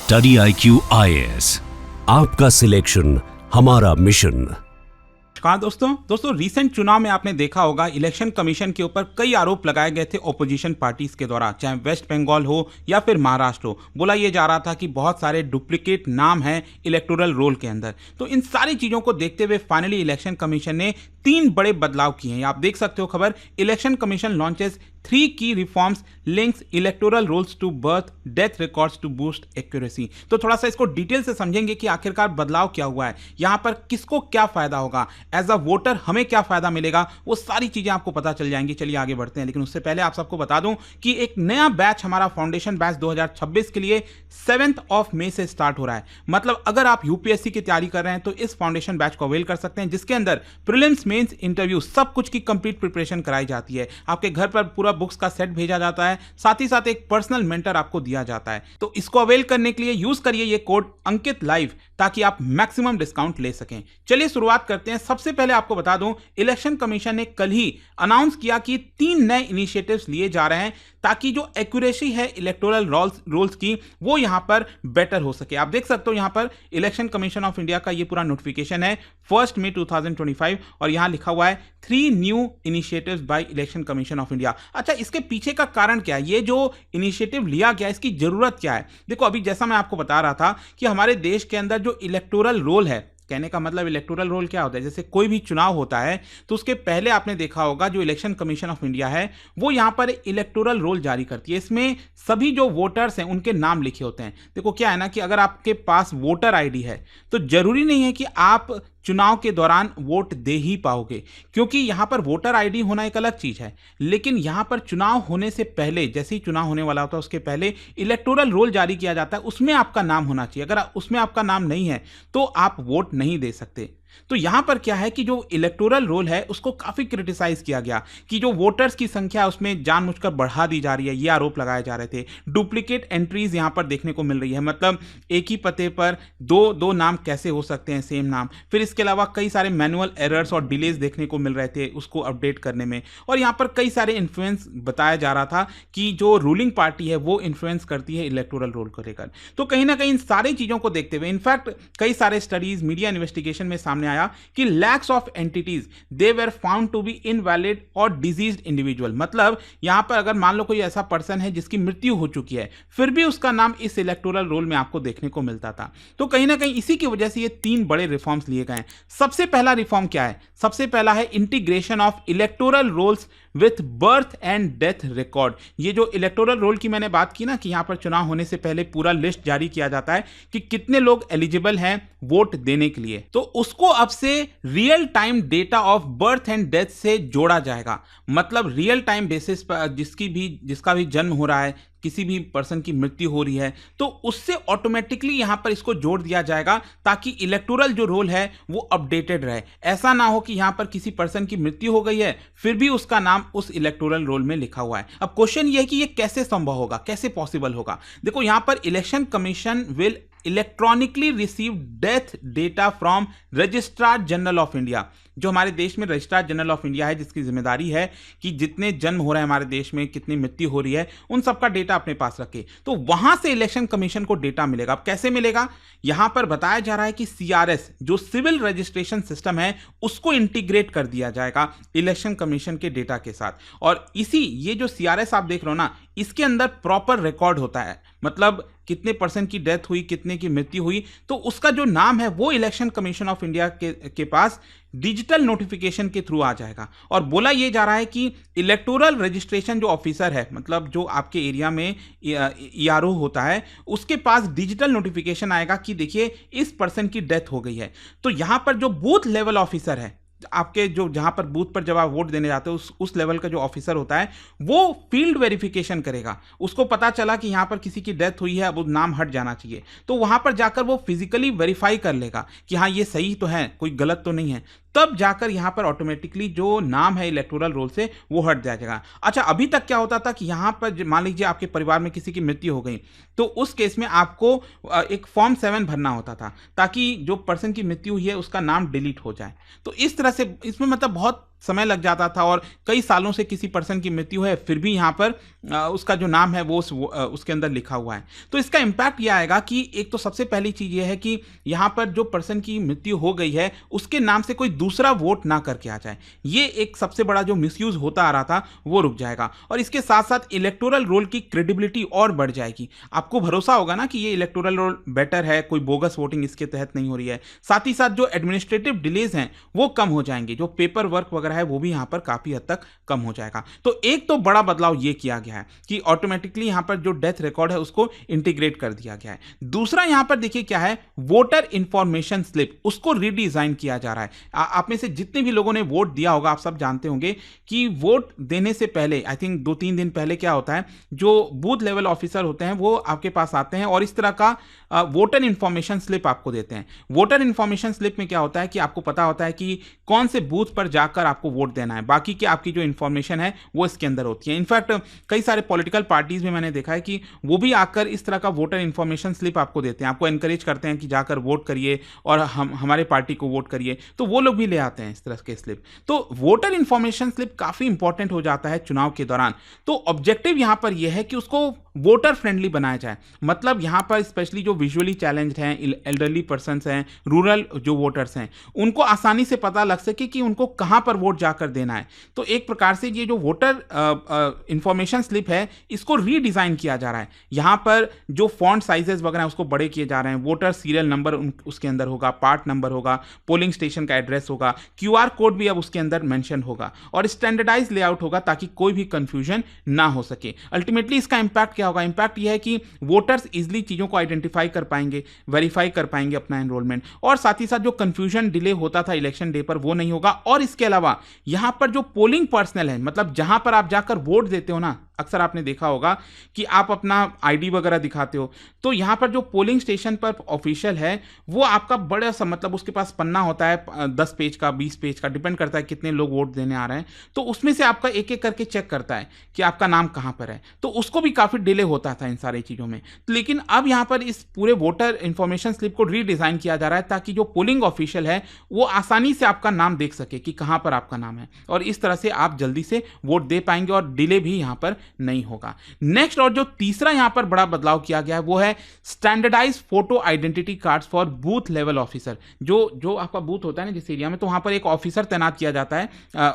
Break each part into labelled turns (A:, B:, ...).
A: Study IQ IAS, आपका selection हमारा mission.
B: कहा दोस्तों रीसेंट चुनाव में आपने देखा होगा इलेक्शन कमीशन के ऊपर कई आरोप लगाए गए थे ओपोजिशन पार्टीज के द्वारा, चाहे वेस्ट बंगाल हो या फिर महाराष्ट्र हो। बोला यह जा रहा था कि बहुत सारे डुप्लीकेट नाम हैं इलेक्टोरल रोल के अंदर। तो इन सारी चीजों को देखते हुए फाइनली इलेक्शन कमीशन ने 3 बड़े बदलाव किए हैं। आप देख सकते हो खबर, इलेक्शन कमीशन लॉन्चेस 3 की reforms links electoral rolls to birth death records to boost accuracy. तो थोड़ा सा इसको डिटेल से समझेंगे कि आखिरकार बदलाव क्या हुआ है, यहां पर किसको क्या फायदा होगा, एज अ वोटर हमें क्या फायदा मिलेगा, वो सारी चीजें आपको पता चल जाएंगी। चलिए आगे बढ़ते हैं, लेकिन उससे पहले आप सबको बता दूं कि एक नया बैच हमारा फाउंडेशन बैच 2026 के लिए 7 मई से स्टार्ट हो रहा है। मतलब अगर आप यूपीएससी की तैयारी कर रहे हैं तो इस फाउंडेशन बैच को अवेल कर सकते हैं, जिसके अंदर प्रीलिम्स मेंस इंटरव्यू सब कुछ की कंप्लीट प्रिपरेशन कराई जाती है। आपके घर पर पूरा बुक्स का सेट भेजा जाता है, साथ ही साथ एक पर्सनल मेंटर आपको दिया जाता है। तो इसको अवेल करने के लिए यूज करिए ये कोड अंकित लाइव, ताकि आप मैक्सिमम डिस्काउंट ले सकें। चलिए शुरुआत करते हैं। सबसे पहले आपको बता दूं, इलेक्शन कमीशन ने कल ही अनाउंस किया कि 3 नए इनिशिएटिव्स लिए जा रहे हैं ताकि जो एक्यूरेसी है इलेक्टोरल रोल्स की वो यहां पर बेटर हो सके। आप देख सकते हो यहां पर इलेक्शन कमीशन ऑफ इंडिया का ये पूरा नोटिफिकेशन है 1 मई 2025 और यहां लिखा हुआ है 3 new initiatives by election commission of India. अच्छा, इसके पीछे का कारण क्या है, ये जो इनिशिएटिव लिया गया इसकी जरूरत क्या है? देखो, अभी जैसा मैं आपको बता रहा था कि हमारे देश के अंदर जो इलेक्टोरल रोल है, कहने का मतलब इलेक्टोरल रोल क्या होता है, जैसे कोई भी चुनाव होता है तो उसके पहले आपने देखा होगा जो इलेक्शन कमीशन ऑफ इंडिया है वो यहां पर इलेक्टोरल रोल जारी करती है। इसमें सभी जो वोटर्स हैं उनके नाम लिखे होते हैं। देखो क्या है ना कि अगर आपके पास वोटर आईडी है तो जरूरी नहीं है कि आप चुनाव के दौरान वोट दे ही पाओगे, क्योंकि यहां पर वोटर आईडी होना एक अलग चीज है, लेकिन यहां पर चुनाव होने से पहले, जैसे ही चुनाव होने वाला होता है उसके पहले इलेक्टोरल रोल जारी किया जाता है, उसमें आपका नाम होना चाहिए। अगर उसमें आपका नाम नहीं है तो आप वोट नहीं दे सकते। तो यहां पर क्या है कि जो इलेक्टोरल रोल है उसको काफी क्रिटिसाइज किया गया कि जो वोटर्स की संख्या उसमें जानबूझकर बढ़ा दी जा रही है, ये आरोप लगाए जा रहे थे। डुप्लीकेट एंट्रीज यहां पर देखने को मिल रही है, मतलब एक ही पते पर दो नाम कैसे हो सकते हैं, सेम नाम। फिर इसके अलावा कई सारे मैनुअल एरर्स और डिलेज देखने को मिल रहे थे उसको अपडेट करने में, और यहां पर कई सारे इन्फ्लुएंस बताया जा रहा था कि जो रूलिंग पार्टी है वो इन्फ्लुएंस करती है इलेक्टोरल रोल को लेकर। तो कहीं ना कहीं इन सारी चीजों को देखते हुए, इनफैक्ट कई सारे स्टडीज मीडिया इन्वेस्टिगेशन में सामने आया कि lakhs of entities they were found to be invalid और डिजीज्ड इंडिविजुअल। मतलब यहां पर अगर मान लो कोई ऐसा पर्सन है जिसकी मृत्यु हो चुकी है, फिर भी उसका नाम इस इलेक्टोरल रोल में आपको देखने को मिलता था। तो कहीं ना कहीं इसी की वजह से ये 3 बड़े रिफॉर्म्स लिए गए हैं। सबसे पहला रिफॉर्म क्या है? सबसे पहला है integration of electoral rolls with birth and death record. ये जो इलेक्टोरल रोल की मैंने बात की ना कि यहां पर चुनाव होने से पहले पूरा लिस्ट जारी किया जाता है कि कितने लोग एलिजिबल हैं वोट देने के लिए, तो उसको अब से real time data of birth and death से जोड़ा जाएगा। मतलब रियल टाइम बेसिस पर जिसका भी जन्म हो रहा है, किसी भी पर्सन की मृत्यु हो रही है, तो उससे ऑटोमेटिकली यहां पर इसको जोड़ दिया जाएगा ताकि इलेक्टोरल जो रोल है वो अपडेटेड रहे। ऐसा ना हो कि यहां पर किसी पर्सन की मृत्यु हो गई है फिर भी उसका नाम उस इलेक्टोरल रोल में लिखा हुआ है। अब क्वेश्चन ये है कि ये कैसे संभव होगा, कैसे पॉसिबल होगा? देखो, यहां पर election commission will electronically receive death data from registrar general of India. जो हमारे देश में रजिस्ट्रार जनरल ऑफ इंडिया है, जिसकी जिम्मेदारी है कि जितने जन्म हो रहे हैं हमारे देश में, कितनी मृत्यु हो रही है, उन सबका डेटा अपने पास रखे। तो वहां से इलेक्शन कमीशन को डेटा मिलेगा। अब कैसे मिलेगा? यहां पर बताया जा रहा है कि सीआरएस जो सिविल रजिस्ट्रेशन सिस्टम है उसको इंटीग्रेट कर दिया जाएगा इलेक्शन कमीशन के डेटा के साथ। और ये जो सीआरएस आप देख रहे हो ना, इसके अंदर प्रॉपर रिकॉर्ड होता है, मतलब कितने पर्सन की डेथ हुई, कितने की मृत्यु हुई, तो उसका जो नाम है वो इलेक्शन कमीशन ऑफ इंडिया के पास डिजिटल नोटिफिकेशन के थ्रू आ जाएगा। और बोला यह जा रहा है कि इलेक्टोरल रजिस्ट्रेशन जो ऑफिसर है, मतलब जो आपके एरिया में ईआरओ होता है, उसके पास डिजिटल नोटिफिकेशन आएगा कि देखिए इस पर्सन की डेथ हो गई है। तो यहां पर जो बूथ लेवल ऑफिसर है, आपके जो जहां पर बूथ पर जब आप वोट देने जाते हो उस लेवल का जो ऑफिसर होता है वो फील्ड वेरिफिकेशन करेगा। उसको पता चला कि यहां पर किसी की डेथ हुई है, अब वो नाम हट जाना चाहिए, तो वहां पर जाकर वो फिजिकली वेरीफाई कर लेगा कि हाँ ये सही तो है, कोई गलत तो नहीं है, तब जाकर यहां पर ऑटोमेटिकली जो नाम है इलेक्टोरल रोल से वो हट जाएगा। अच्छा, अभी तक क्या होता था कि यहां पर मान लीजिए आपके परिवार में किसी की मृत्यु हो गई, तो उस केस में आपको एक फॉर्म 7 भरना होता था ताकि जो पर्सन की मृत्यु हुई है उसका नाम डिलीट हो जाए। तो इस तरह से इसमें मतलब बहुत समय लग जाता था और कई सालों से किसी पर्सन की मृत्यु है फिर भी यहाँ पर उसका जो नाम है वो उसके अंदर लिखा हुआ है। तो इसका इम्पैक्ट यह आएगा कि एक तो सबसे पहली चीज़ ये है कि यहाँ पर जो पर्सन की मृत्यु हो गई है उसके नाम से कोई दूसरा वोट ना करके आ जाए। ये एक सबसे बड़ा जो मिसयूज होता आ रहा था वो रुक जाएगा और इसके साथ साथ इलेक्टोरल रोल की क्रेडिबिलिटी और बढ़ जाएगी। आपको भरोसा होगा ना कि ये इलेक्टोरल रोल बेटर है, कोई बोगस वोटिंग इसके तहत नहीं हो रही है। साथ ही साथ जो एडमिनिस्ट्रेटिव डिलेज हैं वो कम हो जाएंगे, जो पेपर वर्क वगैरह है वो भी यहाँ पर काफ़ी हद तक कम हो जाएगा। तो एक तो बड़ा बदलाव ये किया गया है कि ऑटोमेटिकली यहाँ पर जो डेथ रिकॉर्ड है उसको इंटीग्रेट कर दिया गया है। दूसरा यहाँ पर देखिए क्या है, वोटर इंफॉर्मेशन स्लिप, उसको रीडिजाइन किया जा रहा है। आप में से जितने भी लोगों ने वोट दिया होगा आप सब जानते होंगे कि वोट देने से पहले आई थिंक 2-3 दिन पहले क्या होता है, जो बूथ लेवल ऑफिसर होते हैं वो आपके पास आते हैं और इस तरह का वोटर इंफॉर्मेशन स्लिप आपको देते हैं। वोटर इंफॉर्मेशन स्लिप में क्या होता है कि आपको पता होता है कि कौन से बूथ पर जाकर आपको वोट देना है, बाकी की आपकी जो इंफॉर्मेशन है वो इसके अंदर होती है। इनफैक्ट कई सारे पॉलिटिकल पार्टीज में मैंने देखा है कि वो भी आकर इस तरह का वोटर इंफॉर्मेशन स्लिप आपको देते हैं, आपको एनकरेज करते हैं कि जाकर वोट करिए और हमारे पार्टी को वोट करिए, तो वो लोग भी ले आते हैं इस तरह के स्लिप। तो वोटर इंफॉर्मेशन स्लिप काफी इंपॉर्टेंट हो जाता है चुनाव के दौरान। तो ऑब्जेक्टिव यहां पर यह है कि उसको वोटर फ्रेंडली बनाया जाए। मतलब यहां पर स्पेशली जो विजुअली चैलेंज्ड हैं, एल्डरली पर्सन्स हैं, रूरल जो वोटर्स हैं, उनको आसानी से पता लग सके कि उनको कहां पर वोट जाकर देना है। तो एक प्रकार से ये जो वोटर इंफॉर्मेशन स्लिप है इसको रीडिजाइन किया जा रहा है। यहां पर जो फॉन्ट साइजेस वगैरह उसको बड़े किए जा रहे हैं, वोटर सीरियल नंबर उसके अंदर होगा, पार्ट नंबर होगा, पोलिंग स्टेशन का एड्रेस होगा, QR कोड भी अब उसके अंदर मेंशन होगा और स्टैंडर्डाइज लेआउट होगा ताकि कोई भी कंफ्यूजन ना हो सके। अल्टीमेटली इसका इंपैक्ट क्या होगा? इंपैक्ट यह है कि वोटर्स इजीली चीजों को आइडेंटिफाई कर पाएंगे, वेरीफाई कर पाएंगे अपना एनरोलमेंट, और साथ ही साथ जो कंफ्यूजन डिले होता था इलेक्शन डे पर वो नहीं होगा। और इसके अलावा यहां पर जो पोलिंग पर्सनल है, मतलब जहां पर आप जाकर वोट देते हो ना, अक्सर आपने देखा होगा कि आप अपना आईडी वगैरह दिखाते हो, तो यहां पर जो पोलिंग स्टेशन पर ऑफिशियल है वो आपका बड़ा सा, मतलब उसके पास पन्ना होता है 10 पेज का, 20 पेज का, डिपेंड करता है कितने लोग वोट देने आ रहे हैं, तो उसमें से आपका एक एक करके चेक करता है कि आपका नाम कहां पर है। तो उसको भी काफी डिले होता था इन सारी चीजों में। लेकिन अब यहां पर इस पूरे वोटर इंफॉर्मेशन स्लिप को रीडिजाइन किया जा रहा है ताकि जो पोलिंग ऑफिशियल है वो आसानी से आपका नाम देख सके कि कहां पर आपका नाम है, और इस तरह से आप जल्दी से वोट दे पाएंगे और डिले भी यहां पर नहीं होगा। नेक्स्ट और जो तीसरा यहां पर बड़ा बदलाव किया गया है वो है standardise photo identity cards for booth level officer. जो आपका बूथ होता है ना जिस एरिया में, तो वहां पर एक ऑफिसर तैनात किया जाता है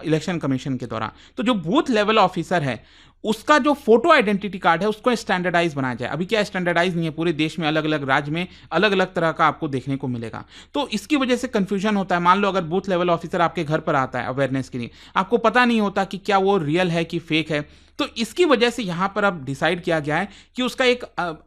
B: इलेक्शन कमीशन के दौरान। तो जो बूथ लेवल ऑफिसर है उसका जो फोटो आइडेंटिटी कार्ड है उसको स्टैंडर्डाइज बनाया जाए। अभी क्या स्टैंडर्डाइज नहीं है, पूरे देश में अलग अलग राज्य में अलग अलग तरह का आपको देखने को मिलेगा, तो इसकी वजह से कंफ्यूजन होता है। मान लो अगर बूथ लेवल ऑफिसर आपके घर पर आता है अवेयरनेस के लिए, आपको पता नहीं होता कि क्या वो रियल है कि फेक है, तो इसकी वजह से यहां पर अब डिसाइड किया गया है कि उसका एक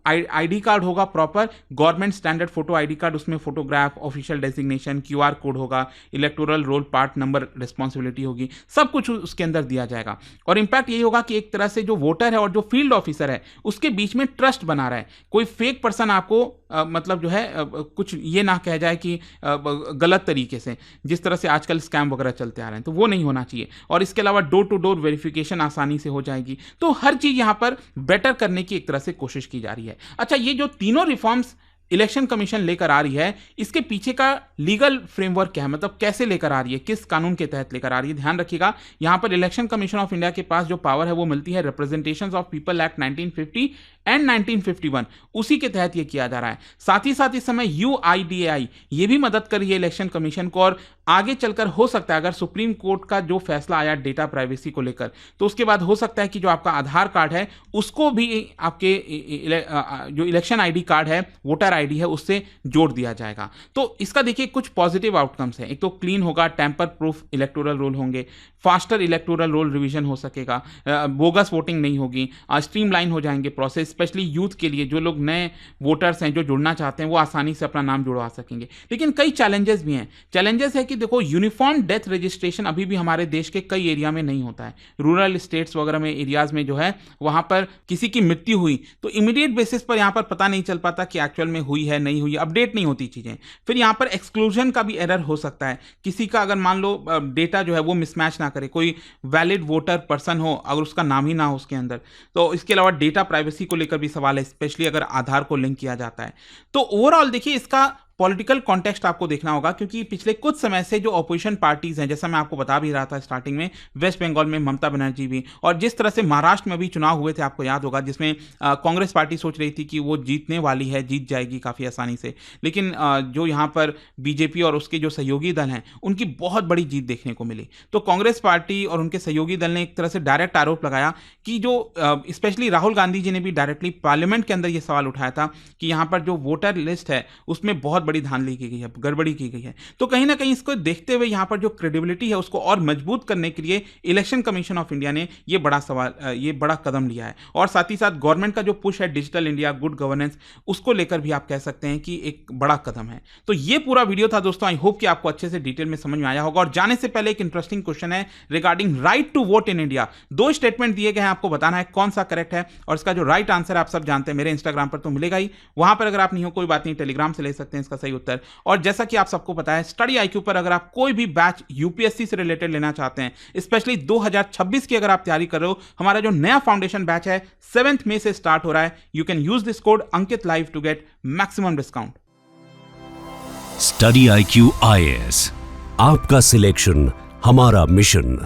B: आईडी कार्ड होगा, proper government standard photo ID card, उसमें photograph, official designation, QR code होगा, electoral roll part number, responsibility होगी, सब कुछ उसके अंदर दिया जाएगा। और इंपैक्ट यही होगा कि एक तरह से जो वोटर है और जो फील्ड ऑफिसर है उसके बीच में ट्रस्ट बना रहा है। कोई फेक पर्सन आपको मतलब जो है कुछ ये ना कह जाए कि गलत तरीके से, जिस तरह से आजकल स्कैम वगैरह चलते आ रहे हैं, तो वो नहीं होना चाहिए। और इसके अलावा डोर टू डोर वेरिफिकेशन आसानी से हो जाएगी। तो हर चीज यहां पर बेटर करने की एक तरह से कोशिश की जा रही है। अच्छा, ये जो तीनों रिफॉर्म्स इलेक्शन कमीशन लेकर आ रही है, इसके पीछे का लीगल फ्रेमवर्क क्या है, मतलब कैसे लेकर आ रही है, किस कानून के तहत लेकर आ रही है? ध्यान रखिएगा, यहां पर इलेक्शन कमीशन ऑफ इंडिया के पास जो पावर है वो मिलती है representations of people act 1950 and 1951, उसी के तहत ये किया जा रहा है। साथ ही साथ इस समय UIDAI ये भी मदद कर रही है इलेक्शन कमीशन को, और आगे चलकर हो सकता है अगर सुप्रीम कोर्ट का जो फैसला आया डेटा प्राइवेसी को लेकर, तो उसके बाद हो सकता है कि जो आपका आधार कार्ड है उसको भी आपके जो इलेक्शन आईडी कार्ड है, वोटर आईडी है, उससे जोड़ दिया जाएगा। तो इसका देखिए कुछ पॉजिटिव आउटकम्स हैं। एक तो क्लीन होगा, टेम्पर प्रूफ इलेक्टोरल रोल होंगे, फास्टर इलेक्टोरल रोल रिवीजन हो सकेगा, बोगस वोटिंग नहीं होगी, स्ट्रीमलाइन हो जाएंगे प्रोसेस, स्पेशली यूथ के लिए, जो लोग नए वोटर्स हैं जो जुड़ना चाहते हैं वो आसानी से अपना नाम जुड़वा सकेंगे। लेकिन कई चैलेंजेस भी हैं। चैलेंजेस है कि देखो, यूनिफॉर्म डेथ रजिस्ट्रेशन अभी भी हमारे देश के कई एरिया में नहीं होता है। रूरल स्टेट्स वगैरह में, एरियाज में जो है वहां पर किसी की मृत्यु हुई तो इमीडिएट बेसिस पर यहां पर पता नहीं चल पाता कि एक्चुअल में हुई है नहीं हुई, अपडेट नहीं होती चीजें। फिर यहां पर एक्सक्लूजन का भी एरर हो सकता है, किसी का अगर मान लो डेटा जो है वो मिसमैच ना करे, कोई वैलिड वोटर पर्सन हो अगर उसका नाम ही ना हो उसके अंदर। तो इसके अलावा डेटा प्राइवेसी को लेकर भी सवाल है, स्पेशली अगर आधार को लिंक किया जाता है। तो ओवरऑल देखिए, इसका पॉलिटिकल कॉन्टेक्स्ट आपको देखना होगा, क्योंकि पिछले कुछ समय से जो अपोजिशन पार्टीज हैं, जैसा मैं आपको बता भी रहा था स्टार्टिंग में, वेस्ट बंगाल में ममता बनर्जी भी, और जिस तरह से महाराष्ट्र में भी चुनाव हुए थे, आपको याद होगा, जिसमें कांग्रेस पार्टी सोच रही थी कि वो जीतने वाली है, जीत जाएगी काफ़ी आसानी से, लेकिन जो यहाँ पर बीजेपी और उसके जो सहयोगी दल हैं उनकी बहुत बड़ी जीत देखने को मिली। तो कांग्रेस पार्टी और उनके सहयोगी दल ने एक तरह से डायरेक्ट आरोप लगाया कि जो स्पेशली राहुल गांधी जी ने भी डायरेक्टली पार्लियामेंट के अंदर ये सवाल उठाया था कि यहाँ पर जो वोटर लिस्ट है उसमें बहुत बड़ी धांधली की गई है, गड़बड़ी की गई है। तो कहीं ना कहीं इसको देखते हुए यहाँ पर जो क्रेडिबिलिटी है उसको और मजबूत करने के लिए इलेक्शन कमीशन ऑफ इंडिया ने ये बड़ा कदम लिया है, और साथ ही साथ गवर्नमेंट का जो पुश है डिजिटल इंडिया, गुड गवर्नेंस, उसको लेकर भी आप कह सकते हैं कि एक बड़ा कदम है। तो ये पूरा वीडियो था दोस्तों, आई होप कि आपको अच्छे से डिटेल में समझ में आया होगा। और जाने से पहले एक इंटरेस्टिंग क्वेश्चन है regarding right to vote in India. 2 statement दिए गए हैं, आपको बताना है कौन सा करेक्ट है, और इसका जो राइट आंसर आप सब जानते हैं, मेरे इंस्टाग्राम पर तो मिलेगा ही, वहां पर अगर आप नहीं हो कोई बात नहीं, टेलीग्राम से ले सकते हैं इसका सही उत्तर। और जैसा कि आप सबको पता है, स्टडी आईक्यू पर अगर आप कोई भी बैच यूपीएससी से रिलेटेड लेना चाहते हैं, स्पेशली 2026 की अगर आप तैयारी कर रहे हो, हमारा जो नया फाउंडेशन बैच है 7 मई से स्टार्ट हो रहा है। You can use this code Ankit live to get maximum discount.
A: Study IQ IAS, आपका सिलेक्शन हमारा मिशन।